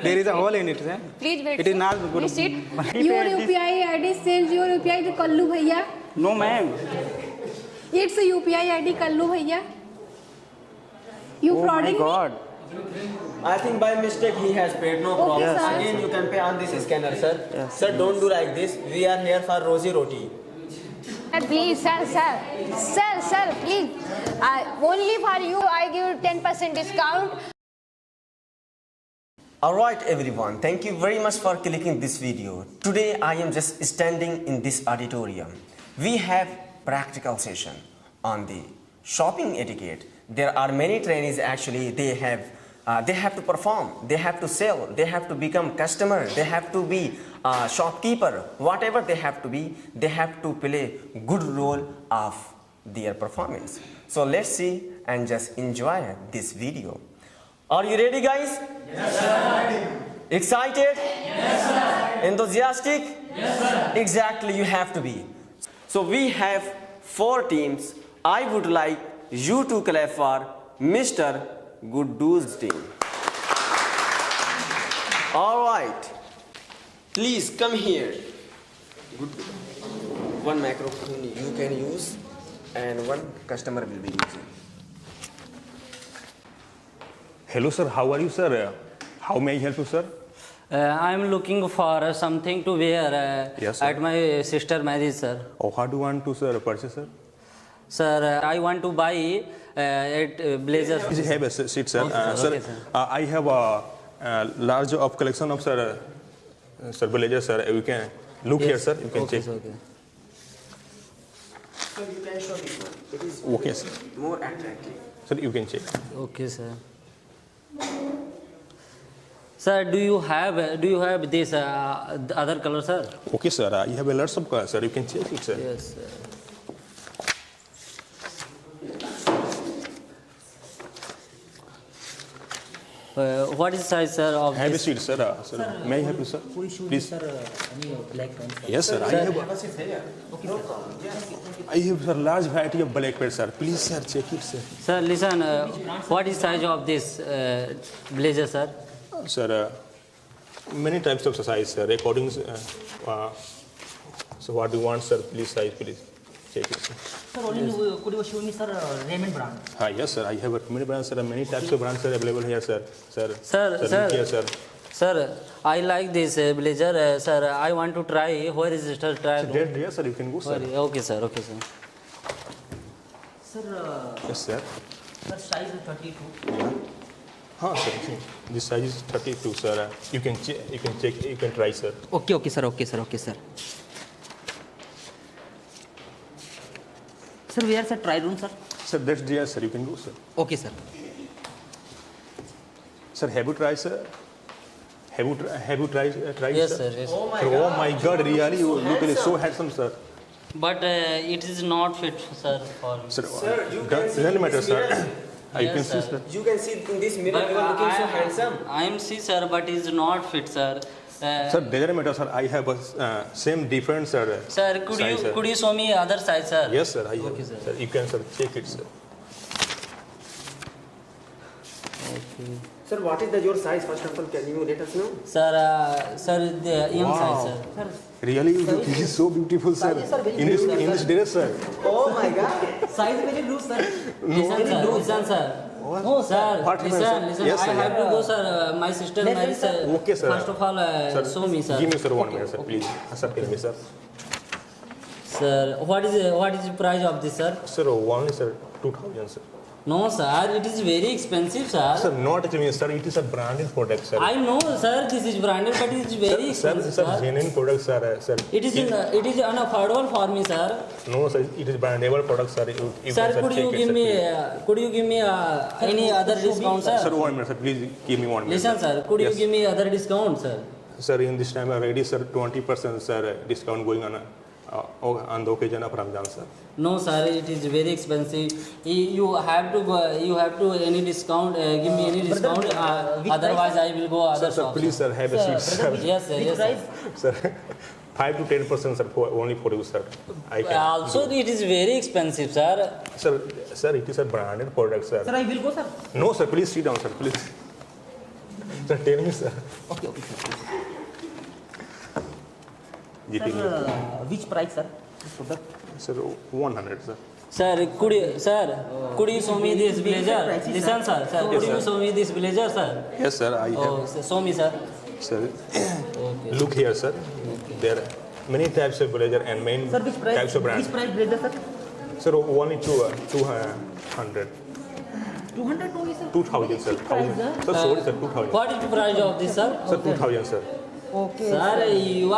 There is a hole in it, sir. Please wait. It is not good. Please sit. Your UPI ID sends your UPI to Kallu bhaiya. No, ma'am. It's a UPI ID Kallu bhaiya. You Oh frauding my God. I think by mistake he has paid, no problem. Okay, sir. Again, you can pay on this scanner, sir. Yes. Sir, don't do like this. We are here for Rozi Roti. Please, sir, please. Only for you, I give 10% discount. Alright everyone, thank you very much for clicking this video. Today I am just standing in this auditorium. We have practical session on the shopping etiquette. There are many trainees actually, they have to perform, they have to sell, they have to become customer, they have to be shopkeeper, whatever they have to be, they have to play good role of their performance. So let's see and just enjoy this video. Are you ready, guys? Yes, sir. Excited? Yes, sir. Enthusiastic? Yes, sir. Exactly, you have to be. So we have 4 teams. I would like you to clap for Mr. Guddu's team. All right. Please come here. Guddu. One microphone you can use and one customer will be using. Hello sir, how are you sir? How may I help you sir? I am looking for something to wear Yes, sir. at my sister marriage, sir. Oh, how do you want to sir purchase sir? Sir, I want to buy blazer. Please have a seat sir. Okay, sir. Okay, sir. I have a large of collection of sir blazer sir. You can look here sir. You can Okay, check. sir, okay. So you can show this one. It is Okay sir. more attractive. Sir, you can check. Okay, sir. Sir, do you have this other color, sir? Okay sir. You have a lots of colors sir. You can check it sir. Yes, sir. What is size, sir, of Have a this? seat sir. Sir, may I help you sir? Please. Black pants. Yes sir. I have a large variety of black pants sir. Please sir, check it sir. Sir, listen, what is size of this blazer, sir? Sir, many types of size, sir. According, so what do you want, sir? Please size, please check it, sir. Sir, only could you show me, sir, Raymond brand? Yes, sir. I have many brands, sir. Many types of brands are available here, sir. Sir, look here, sir. Sir, I like this blazer. Sir, I want to try. Where is it? Try. Yes, sir. You can go, sir. Okay, sir. Okay, sir. Sir, Yes, sir. sir, size is 32. Sir. This size is 32, sir. You can check. You can try, sir. Okay, sir. Sir, where sir try room, sir? Sir, that's there, sir. You can go, sir. Okay, sir. Sir, have you tried, sir? Have you tried, Yes, sir? sir. Yes. Oh my God! Really, you look so handsome, sir. But it is not fit, sir, for me. Sir, you can see doesn't in matter, this sir. mirror. You Yes, can see, sir. sir. You can see in this mirror, But you are looking so handsome. I am see, sir, but it is not fit, sir. Sir, doesn't matter, sir. I have a same different, sir. Sir, could size, sir. you show me other size, sir? Yes, sir. I have. Okay, sir. You can, sir, check it, sir. Okay. Sir, what is your size? First of all, can you let us know? Sir, the M size, sir. Really, you look so beautiful, sir. Size, sir, very In this dress, sir. Oh my God. Size very loose, sir. Listen, sir. No, Sir, What listen. happened, sir? Yes, I sir. have to go, sir. My sister married, sir. Okay, sir. First of all, show me, sir. Give me, sir, 1 minute, sir, please. Sir, tell me, sir. Sir, what is the price of this, sir? Sir, only, sir, 2,000, sir. No, sir. It is very expensive, sir. Sir, not actually, sir. It is a branded product, sir. I know, sir. This is branded, but it is very expensive, sir, sir. genuine product, sir. It is unaffordable for me, sir. No, sir. It is brandable product, sir. You Sir, can, could you check give it, me sir, any other discount, please. Sir, sir? 1 minute, sir. Please give me 1 minute. Listen, sir. Could you Yes. give me other discount, sir? Sir, in this time already, sir, 20%, sir, discount going on the occasion of Ramadan, sir. No, sir. It is very expensive. You have to go. You have to any discount. Give me any discount. Otherwise, I will go other Sir, shops. please, sir, have a seat, sir. Yes, sir. Yes, sir. Sir, 5 to 10%, sir, only for you, sir. I can. Also, it is very expensive, sir. Sir, it is a branded product, sir. Sir, I will go, sir. No, sir, please sit down, sir, please. Sir, tell me, sir. Okay, okay, sir. GP. Sir, which price, sir? This product? Sir, 100, sir. Sir, could you show me this blazer? Listen, sir. Sir, could you show me this blazer, sir? Yes, sir, I have. Oh, show me, sir. Sir, Okay. look here, sir. There are many types of blazer and many Sir, which price? types of brands. Which price blazer, sir? Sir, only 200. 200 only, sir. 2000, sir. Price, sir? Sir, sorry, sir, 2000. What is the price of this, sir? Sir, 2000, sir. Okay. Sir, you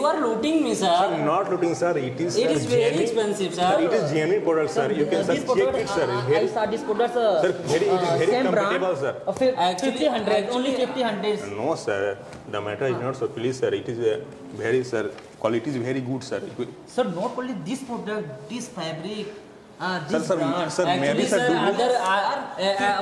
are looting me, Sir, sir. not looking, sir. It is. It is very genuine- expensive, Sir, it sir. is genuine product, sir. You can sir, this check product, it, sir. I Very, saw this product, sir, it is very same compatible, sir. Actually- 50, 100, only actually- 50, 100. No, sir. The matter is not so. Please, sir. It is very, sir. Quality is very good, sir. Sir, not only this product, this fabric, Sir, this sir, brand. sir, maybe, Actually, sir, sir,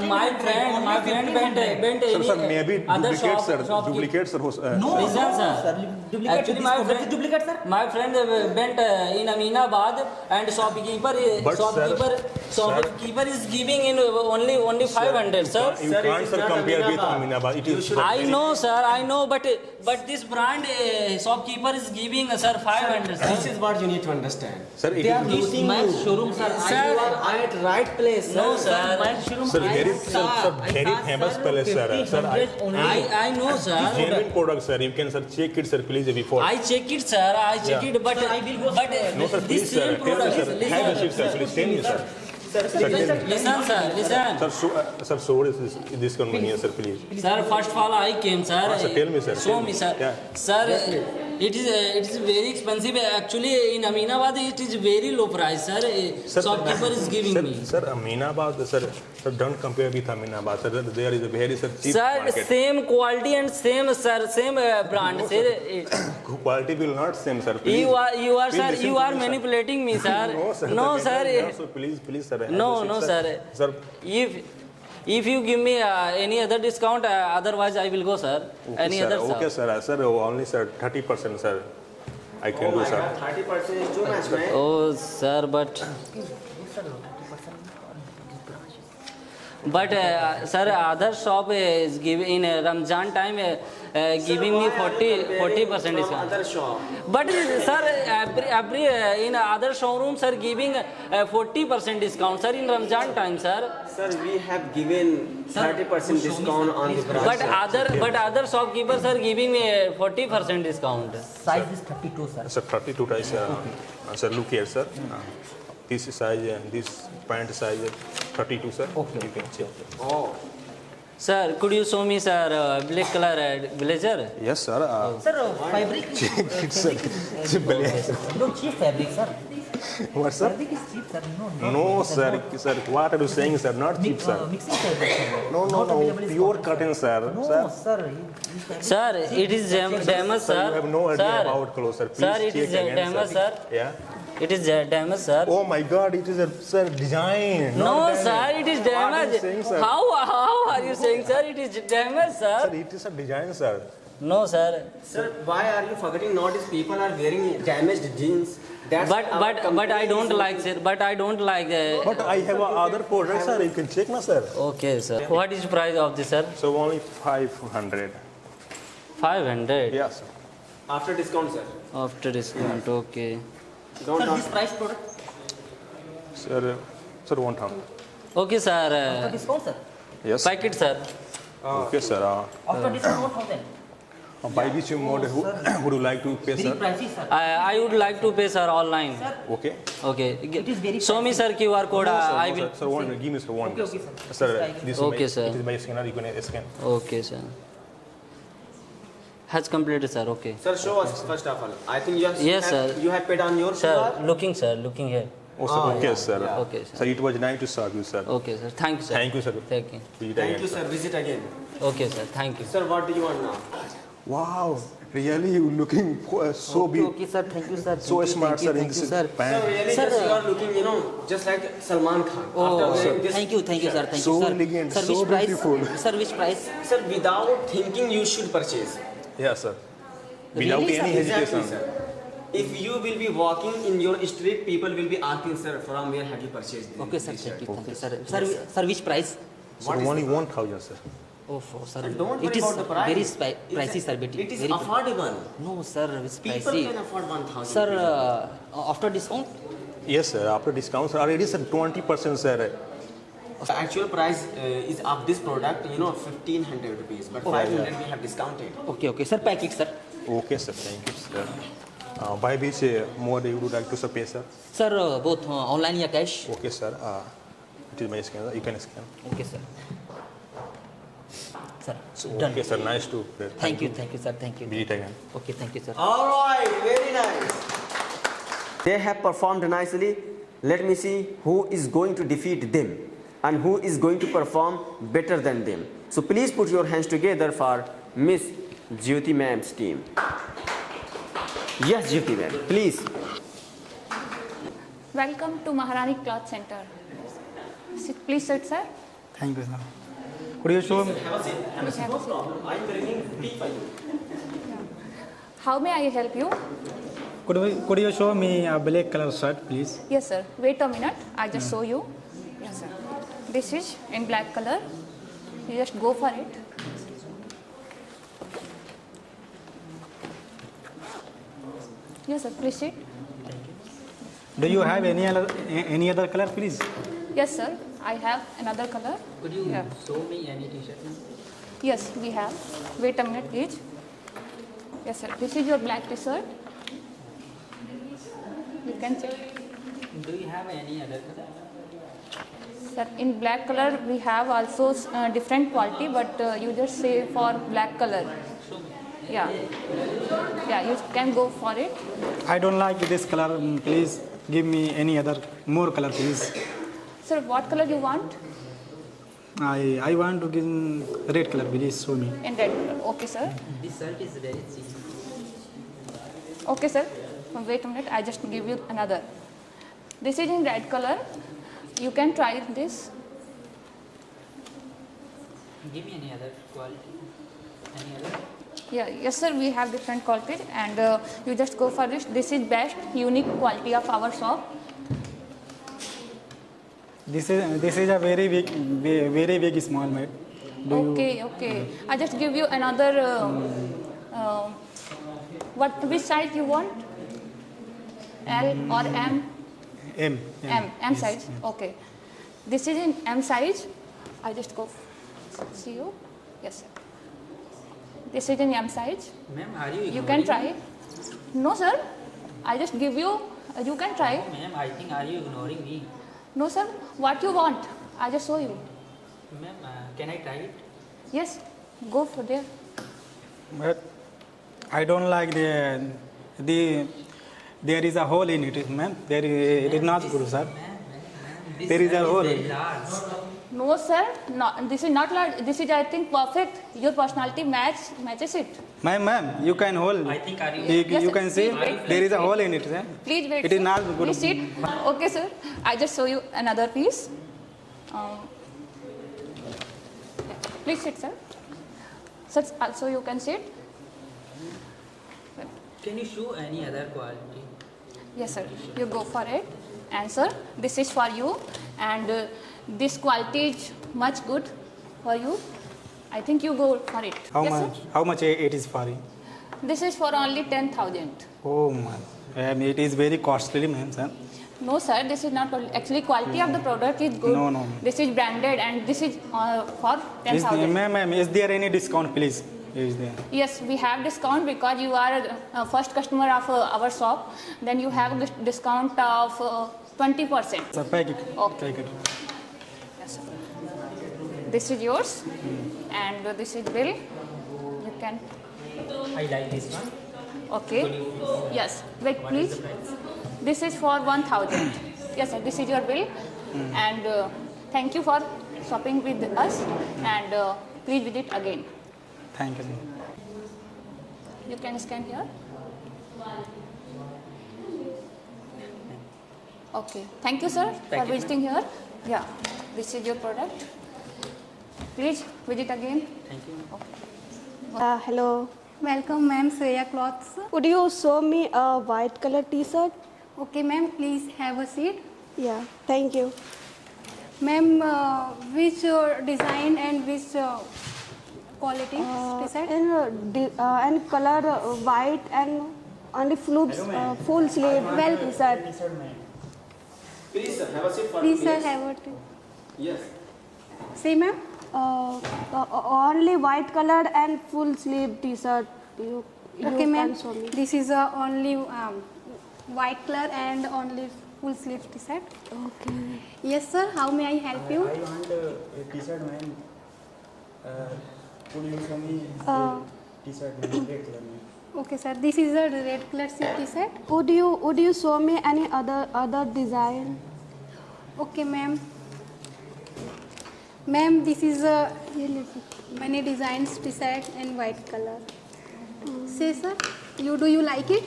my friend went sir, sir, maybe other duplicate, sir. shop. Duplicate, sir. No, Listen, sir. Duplicate. Actually, This my product friend- is duplicate, sir. My friend went in Aminabad and shopkeeper is giving in only 500, sir. You can't, sir, compare with Aminabad. It is. I know, sir, I know, but this brand shopkeeper is giving, sir, 500, This sir. is what you need to understand. Sir, it They are is. losing my showroom, sir. Sir, You are at right place. No, Sir, sir. my showroom. Sir, very, sir, very famous place, sir. Sir, I know, sir. genuine product, sir. You can, sir, check it, sir, please, before. I check it, sir. I check Yeah. it, but No, sir, please, this sir. same Tell me, product. sir. Have a seat, sir. Please tell me, sir. Sir, tell me. Listen, sir. Listen. Sir, so what is this convenience, sir, please? Sir, first of all, I came, sir. Sir, tell me, sir. Show Tell me, me. sir. Yeah. Sir, it is very expensive. Actually, in Aminabad, it is very low price, sir. Shopkeeper is giving Sir, me. Sir, Aminabad, sir, don't compare with Aminabad, sir. There is a very, sir, cheap Sir, market. same quality and same brand, sir. Quality will not same, sir. Please. You are, Please sir. listen You to are me, sir. manipulating me, sir. No, sir. No, the sir. matter is not so. Please, sir. have No, a seat, no, sir. sir. Sir, If you give me any other discount, otherwise I will go, sir. okay, Any sir. other, Okay, sir. Sir, only, sir, 30%, sir. I can do, sir. 30% is too much, man. Oh, sir, but sir, other shop is giving in Ramzan time giving me 40% discount. Other shop. But sir, every in other showrooms are giving 40% discount, sir, in Ramzan time, sir. Sir, we have given 30% discount on the price. But other shopkeepers are giving me 40% discount. Size is 32, sir. Sir, 32 size. Sir, look here, sir. This size, this pant size, 32, sir. Okay. You can check. Oh, Sir, could you show me, sir, black color blazer? Yes, sir. Sir, fabric is no cheap fabric, sir. What, sir? Fabric is cheap, sir. No, No, sir. Sir, what are you saying, sir? Not cheap, sir. Mixing fabric, sir. No, Not available is pure cotton, cotton, sir. No, Sir, sir. This fabric- Sir, it is damaged, sir, sir. you have no idea Sir, about clothes, sir. Please Sir, it is check again, damaged, sir. Yeah. It is damaged, sir. Oh my God! It is a sir design. No, not sir, damage. it is What are you damaged. saying, sir? How are you saying, sir? It is damaged, Sir, sir. it is a design, sir. No, sir. sir, why are you forgetting notice people are wearing damaged jeans? That's But our but company I don't is- like, sir. But I don't like. But I have other products, sir. You can check, na, sir. Okay, sir. What is the price of this, sir? So only 500. 500 Yes. Sir. After discount, sir. after discount. Okay. Don't Sir, this price product Sir, 1,000. Okay, after sir. discount, sir. Yes. Packet, sir. Okay, sir. After discount, 1,000. By which mode would you like to pay, Very sir? pricey, sir. I would like to pay, sir, online. Okay. Okay. It is very Show me, sir, QR code. No, sir, I no, will. sir. Sir, one, give me, sir, one. Okay, okay, sir. Sir, This this Okay, is sir. my, it is my scanner. You can scan. Okay, sir. Has completed, sir. Okay. Sir, show us first of all. I think you have, Yes, sir. you have paid on your Sir, QR. looking, sir. Looking here. Oh, sir. Okay, sir. Okay, sir. Sir, it was nice to serve you, sir. Okay, sir. Thank you, sir. Thank you, sir. Thank you. Visit Thank again, you, sir. Visit again. Okay, sir. Thank you. Sir, what do you want now? Wow, really you looking so Okay, big, okay, sir. Thank you, sir. so Thank you, smart, thank you, sir, in thank you, this sir. Sir, pant. really, Sir, just you are looking, just like Salman Khan. Oh, After wearing this thank you, sir. Thank So you, sir. elegant, sir, so which price? beautiful. Sir, which price? Sir, without thinking, you should purchase. Yes, sir. Without Really, any sir? Exactly, hesitation. sir. If you will be walking in your street, people will be asking, sir, from where have you purchased this? Okay, sir. this Thank shirt? you, sir. Sir, which price? So only 1,000, sir. Oh, sir. And don't It worry is about the price. very It's pricey, sir. But It is very affordable. No, sir. It's People pricey. can afford 1,000. Sir, rupees. after discount? Yes, sir. After discounts, already sir 20%, sir. The actual price is of this product, 1,500 rupees, but 500 we have discounted. Okay, sir. Pack it, sir. Okay, sir. Thank you, sir. By which mode you would like to pay, sir? Sir, both online या cash? Okay, sir. It is my scanner. You can scan. Okay, sir. Sir, done. Okay, sir. Nice to. Thank you, sir. Thank you. Meet again. Okay, thank you, sir. All right, very nice. They have performed nicely. Let me see who is going to defeat them and who is going to perform better than them. So please put your hands together for Miss Jyoti ma'am's team. Yes, Jyoti ma'am, please. Welcome to Maharani Cloth Center. Please sit, sir. Thank you, sir. Could you show me? Please have a seat. I'm bringing tea for you. How may I help you? Could you show me a black color shirt, please? Yes, sir. Wait a minute. I just show you. Yes, sir. This is in black color. You just go for it. Yes, sir. Please sit. Do you have any other color, please? Yes, sir. I have another color. Could you Yeah. show me any t-shirt? Yes, we have. Wait a minute, please. Yes, sir. This is your black t-shirt. You can check. Do you have any other color? Sir, in black color we have also different quality, but you just say for black color. Yeah. Yeah, you can go for it. I don't like this color. Please give me any other more color, please. Sir, what color you want? I want to give red color, please show me. In red color. Okay, sir. This shirt is very cheap. Okay, sir. Wait a minute. I just give you another. This is in red color. You can try this. Give me any other quality. Any other? Yeah, yes, sir. We have different qualities, and you just go for this. This is best unique quality of our shop. This is a very big small mate. Okay. I just give you another. Which size you want? L or M? M size. Okay. This is in M size. I just go. See you. Yes, sir. This is in M size. Ma'am, are you? You can ignoring try. No, sir. I just give you. You can try. me? Ma'am, I think are you ignoring me? No, sir. What you want? I just show you. Ma'am, can I try it? Yes. Go for there. But I don't like the there is a hole in it, ma'am. It is not good, sir. This There is a shirt hole. very large. No, sir. No, this is not large. This is, I think, perfect. Your personality matches it. Ma'am, you can hold. I think are you? Yes, You sir. can see Please wait. there is a hole in it, sir. Please wait. It is sir. not good. Please sit. Okay, sir. I just show you another piece. Please sit, sir. Sir, also you can sit. Can you show any other quality? Yes, sir. You go for it. And sir, this is for you. And this quality is much good for you. I think you go for it. How Yes, much? sir? How much it is for you? This is for only 10,000. Oh man, it is very costly, ma'am, sir. No, sir. This is not actually quality of the product is good. No. This is branded and this is for Is, 10,000. ma'am, is there any discount, please? Is there? Yes, we have discount because you are a first customer of our shop. Then you have a discount of 20%. Sir, pack it. Okay. Pack it. Yes, sir. This is yours, and this is bill. You can. I like this one. Okay. Yes. Wait, please. This is for 1,000. Yes, sir. This is your bill, and thank you for shopping with us. And please visit again. Thank you, sir. You can scan here. Okay. Thank you, sir, for visiting here. Yeah. This is your product. Please visit again. Thank you. Okay. Hello. Welcome, ma'am, Shreya Cloths. Could you show me a white color t-shirt? Okay, ma'am, please have a seat. Yeah, thank you. Ma'am, which design and which quality T-shirt? And color white and only full sleeve Well, T-shirt. Please, sir, have a seat for Please, me. sir, have it. Yes. See, ma'am. Only white color and full sleeve T-shirt. You Okay, ma'am. can show me. This is only white color and only full sleeve T-shirt. Okay. Yes, sir. How may I help you? I want a T-shirt, ma'am. Could you show me T-shirt, ma'am? Red color, ma'am. Okay, sir. This is a red color T-shirt. Would you show me any other design? Okay, ma'am. Ma'am, this is a many designs T-shirt in white color. Say, sir. Do you like it?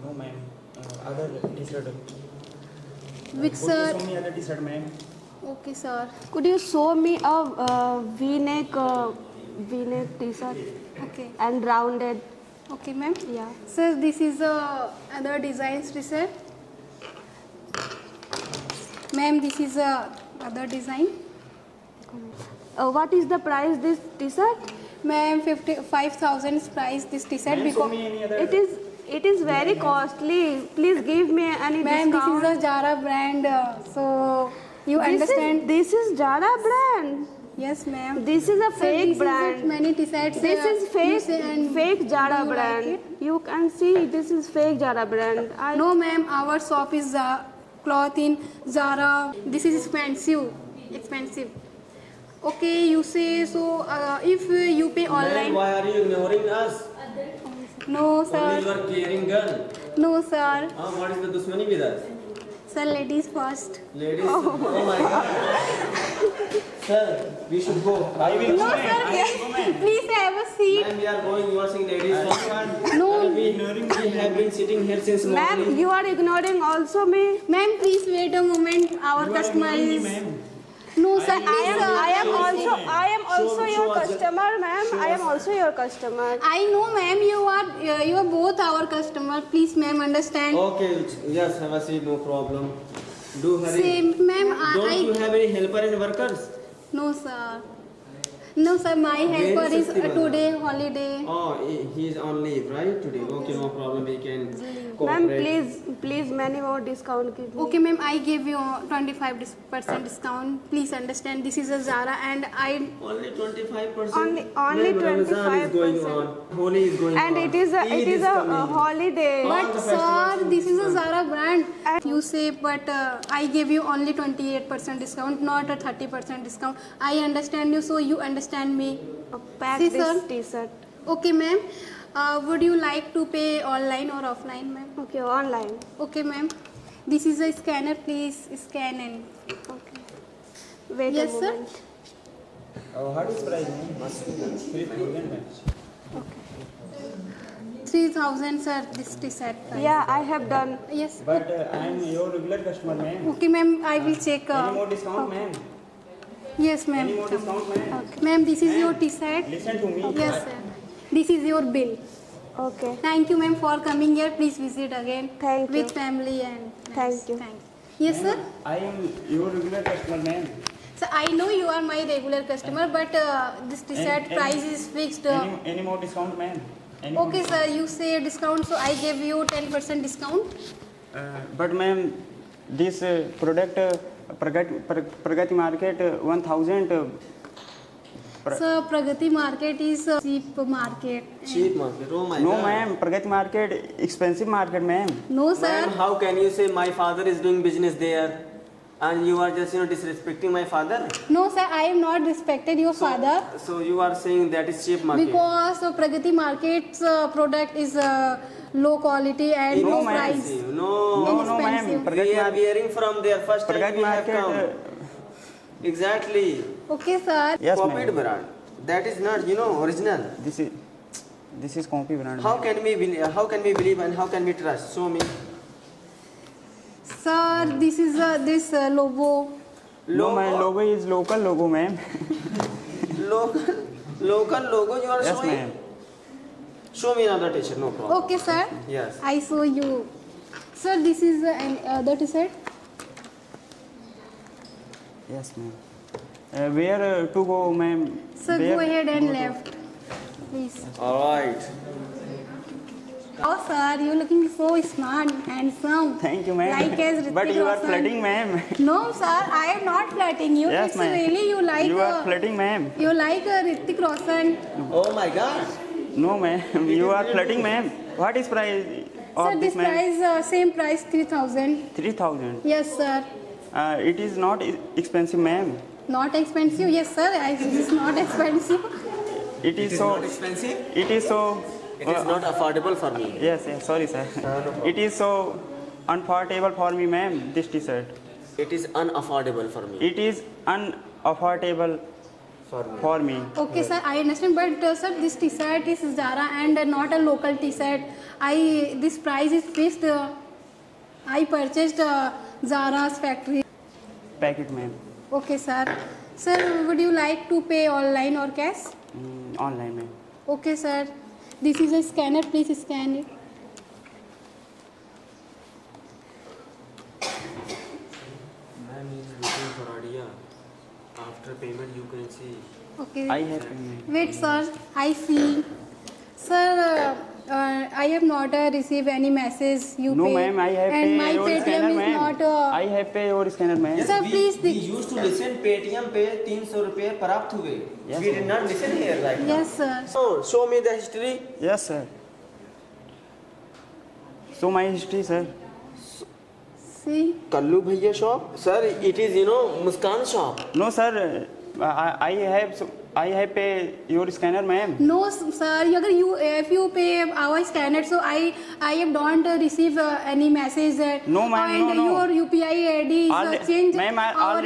No, ma'am. Other T-shirt. Which, sir? Show me other T-shirt, ma'am. Okay, sir. Could you show me a V-neck T-shirt Okay. and rounded? Okay, ma'am. Yeah. Sir, this is other designs T-shirt. Ma'am, this is other design. What is the price this T-shirt? Ma'am, 55,000 is price this T-shirt Show because me any other. It is very costly. Please give me any ma'am, this discount. is a Zara brand, so you understand. This is Zara brand. Yes, ma'am. This is a Sir, fake this brand. Is many T-shirts. This is fake Zara do you brand. like it? You can see this is fake Zara brand. No, ma'am. Our shop is cloth in Zara. This is expensive. Expensive. Okay, you say so. If you pay online. Why are you ignoring us? No, Only sir. you are caring girl. No, sir. What is the dushmani with us? Sir, ladies first. Ladies, oh my god. Sir, we should go. I will No, sir. Please have a seat. Ma'am, we are going. You are saying ladies first. No. We have been sitting here since Ma'am, morning. you are ignoring also me. Ma'am, please wait a moment. Our customer is. No, sir. I am also your customer, ma'am. I am also your customer. I know, ma'am. You are both our customer. Please, ma'am, understand. Okay, yes, have a seat, no problem. Do hurry. Say, ma'am, Don't you have any helper and workers? No, sir. No, sir. My helper is today holiday. Oh, he is on leave, right? Today. Okay, no problem. We can Ma'am, cooperate. please, many more discount give me. Okay, ma'am. I give you 25% discount. Please understand. This is a Zara, and I. Only 25%. Only Ma'am, Ramadan is going 25%. on. Holi is going And on. it is a coming. holiday. But sir, this is a Zara brand. You say, but I give you only 28% discount, not a 30% discount. I understand you, so you understand me. Pack See, this sir. T-shirt. Okay, ma'am. Would you like to pay online or offline, ma'am? Okay, online. Okay, ma'am. This is a scanner. Please scan and. Okay. Wait Yes, a sir. moment. What is price, ma'am? 3,000, ma'am. 3,000, sir. This T-shirt. price. Yeah, I have done. Yes. But I am your regular customer, ma'am. Okay, ma'am. I will check. Any more discount, ma'am? Yes, ma'am. Any more discount, ma'am? Ma'am, this is your T-shirt. Listen to me. Yes, sir. This is your bill. Okay. Thank you, ma'am, for coming here. Please visit again. Thank you. With family and friends. Thank you. Yes, sir. I am your regular customer, ma'am. So I know you are my regular customer, but this T-shirt price is fixed. Any more discount, ma'am? Any more Okay, sir. You say discount, so I give you 10% discount. But ma'am, this product Pragati Market 1000. Sir, Pragati Market is a cheap market. Cheap market. Oh my No, god. ma'am. Pragati Market expensive market, ma'am. No, sir. Ma'am, how can you say my father is doing business there and you are just disrespecting my father? No, sir. I am not respected your father So you are saying that is cheap market. because Pragati Market's product is low quality and No, low ma'am. price. No, And No, ma'am. expensive. we are hearing from their first time Pragati we have come. Market. Exactly. Okay, sir. Yes, Copied ma'am. brand. That is not, original. This is copy brand. How can we believe and how can we trust? Show me. Sir, this is this logo. No, my logo is local logo, ma'am. Local logo you are Yes, showing? ma'am. Show me another t-shirt, no problem. Okay, sir. Yes. I saw you. Sir, this is another T-shirt. Yes, ma'am. Where to go, ma'am? Sir, Where go ahead and go to? left. please. All right. Oh, sir, you're looking so smart, handsome. Thank you, ma'am. Like as Hrithik But you are Roshan. flirting, ma'am. No, sir, I am not flirting you. Yes, It's ma'am. really you like. You are flirting, ma'am. You like Hrithik Roshan. Oh my God. No, ma'am. You are flirting, ma'am. What is price Sir, of this this, ma'am? price, same price, 3,000. 3,000. Yes, sir. It is not expensive, ma'am. Not expensive. Yes, sir. It is not expensive. It is so. Not expensive. It is so. It is not affordable for me. Yes, yes. Sorry, sir. It is so unaffordable for me, ma'am. This T-shirt. It is unaffordable for me. It is unaffordable for me. Okay, sir, I understand, but sir, this T-shirt is Zara and not a local T-shirt. This price is fixed. I purchased Zara's factory. Packet, ma'am. Okay, sir. Sir, would you like to pay online or cash? Online, ma'am. Okay, sir. This is a scanner. Please scan it. Ma'am is looking for idea. After payment, you can see. Okay. I have payment. Wait, sir. I see. Sir, I have not received any message. You No, pay. ma'am. I have and pay my your Paytm scanner, is ma'am. not. I have pay your scanner, ma'am. Sir, please. We used to listen Paytm पे 300 रुपए प्राप्त हुए. Yes, We did not listen here right now. Yes, sir. So show me the history. Yes, sir. So my history, sir. See. Kallu Bhaiya shop. Sir, it is Muskan shop. No, sir. I have pay your scanner, ma'am. No, sir. If you pay our scanner, so I have don't receive any message. No, ma'am, And no. your UPI ID is changed. Ma'am, I our-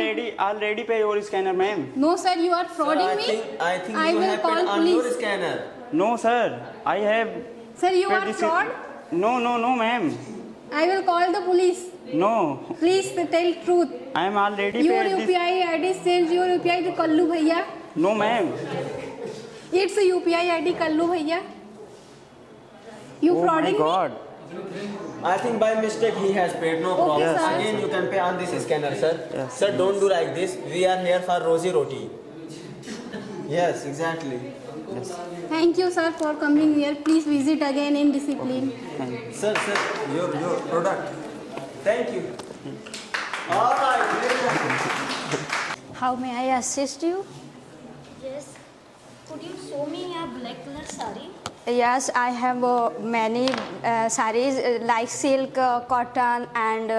already pay your scanner, ma'am. No, sir. You are frauding me. I think I you will have call paid on police. your scanner. No, sir. I have. Sir, you paid are this- fraud. No, ma'am. I will call the police. No. Please tell truth. I am already Your paid this. UPI ID change your UPI to Kallu Bhaiya. No, ma'am. It's a UPI ID Kallu Bhaiya. You Oh my frauding me? God. I think by mistake he has paid. No Okay, problem. sir. Again, you can pay on this scanner, sir. Yes. Sir, don't do like this. We are here for Rozi Roti. Yes, exactly. Thank you, sir, for coming here. Please visit again in discipline. Sir, your product. Thank you. All right. How may I assist you? Yes. Could you show me a black color sari? Yes, I have many sarees like silk, cotton, and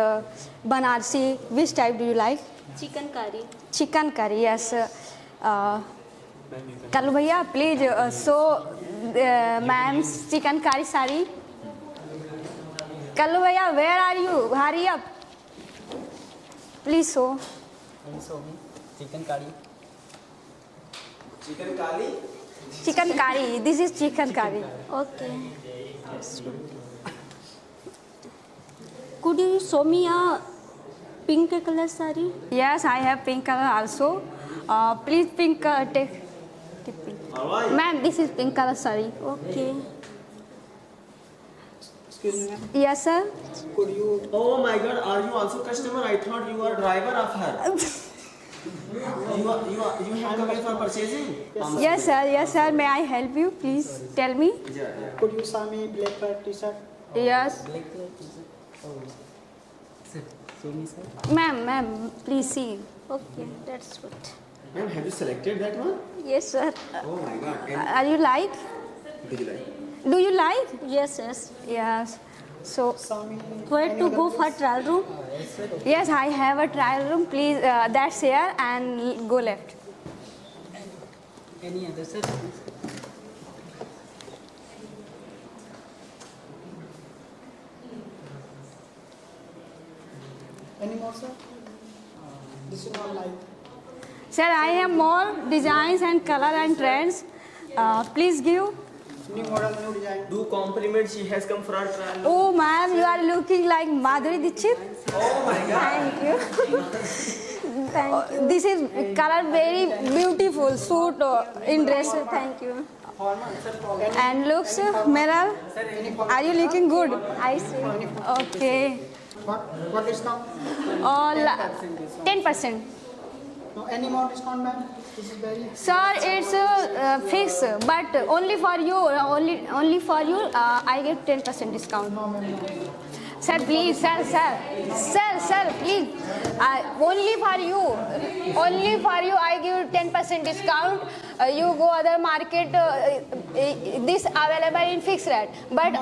Banarsi. Which type do you like? Chicken curry. Chicken curry, yes. Kallu bhaiya, please show ma'am's chicken curry sari. Kallu bhaiya, where are you? Hurry up. Please show. Can you show me chicken curry? Chicken kali. Chicken curry. This is chicken curry. Okay. Could you show me a pink color sari? Yes, I have pink color also. Please pink take pink. All right. Ma'am, this is pink color sari. Okay. Excuse me, ma'am. Yes, sir. Could you? Oh my God, are you also customer? I thought you are driver of her. You have come here for purchasing? Yes, sir. Yes, sir. May I help you? Please tell me. Could you show me black color T-shirt? Yes. Black color t-shirt. Oh. Sir, show me, sir. Ma'am, please see. Okay, that's good. Ma'am, have you selected that one? Yes, sir. Oh my God. And Are you like? do you like? Do you like? Yes, yes. Yes. So, Show me. Where to go for trial room? yes, I have a trial room. Please, that's here and go left. Any other, sir? Any more, sir? This is not like. Sir, I have more designs and color and trends. Please give. New model, new design. Do compliment she has come for a trial. Oh, ma'am, you are looking like Madhuri Dixit. Oh my God. Thank you. Thank you. This is color very beautiful suit in dress. Thank you. And looks, Meral, are you looking good? I see. Okay. What discount? All 10%. No, any more discount, ma'am? This is very. Sir, it's fixed, but only for you. Only for you. I give 10% discount. No, ma'am. Sir, please, sir, please. Only for you. Only for you. I give 10% discount. You go other market. This available in fixed rate. But No.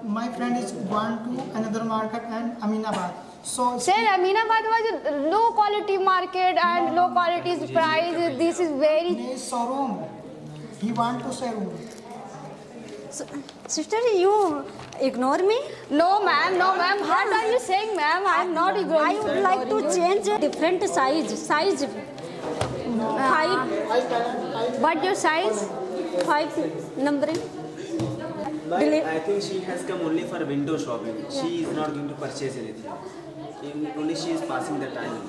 My friend is gone to another market and Aminabad. So. Sir, Aminabad was a low quality market and low quality price. This is very. Showroom. He want to showroom. Sister, you ignore me? No, ma'am. What are you saying, ma'am? I am not ignoring. I would like to change a different size. 5. What your size? 5 numbering. I think she has come only for window shopping. She is not going to purchase anything. Only she is passing the time.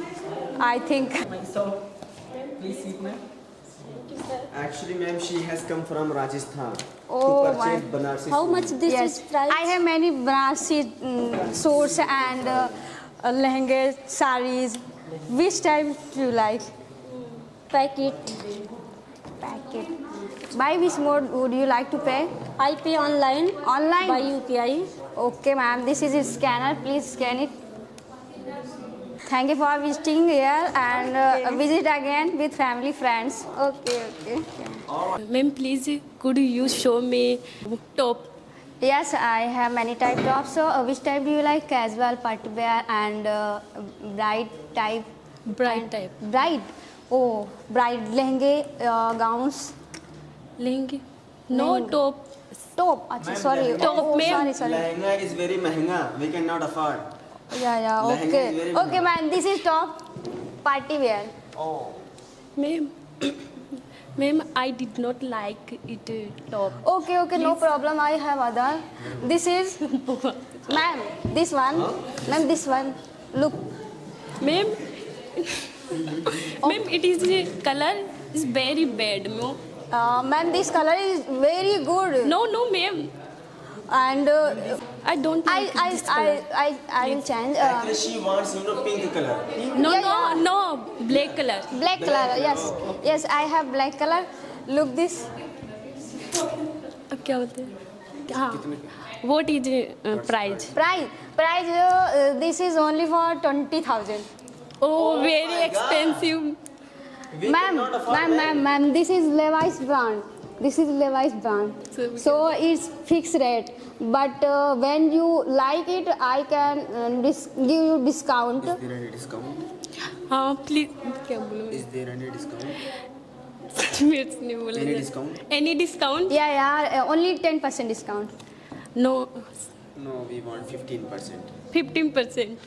I think. So, please seat, ma'am. Actually, ma'am, she has come from Rajasthan Oh, to purchase Banarsi. How much this Yes, is price? I have many Banarsi suits and lehengas, saris. Which type do you like? Packet. By which mode would you like to pay? I pay online. Online? By UPI. Okay, ma'am. This is a scanner. Please scan it. Thank you for visiting here and visit again with family friends. Okay. Ma'am, please, could you show me top? Yes, I have many type tops. So, which type do you like? Casual, party wear, and bride type. Bride type. Bride. Oh, bride lehenga, gowns. Lehenga. No top. Top. Achha, sorry. Top, Oh, ma'am. sorry. Lehenga is very mehenga. We cannot afford. Yeah. Lehenga is Okay. very Okay, man. This is top. Party wear. Oh. Ma'am, I did not like it top. Okay. No problem. I have other. This is. Ma'am, this one. Ma'am, this one. Look. Ma'am, ma'am, it is color is very bad, no? Ma'am, this color is very good. No, ma'am. And I don't like this color. I will change. Actually, she wants pink color. No, black color. Black color, yes, I have black color. Look this. अब क्या बोलते हैं? हाँ. What is price? Price. This is only for 20,000. Oh, very expensive. Ma'am, this is Levi's brand. So it's fixed rate. But when you like it, I can give you discount. Is there any discount? हाँ, please. क्या बोलूँ? Is there any discount? मेरे से नहीं बोला Any जाता. discount? Any discount? Yeah, only 10% discount. No, No, we want 15%. 15%.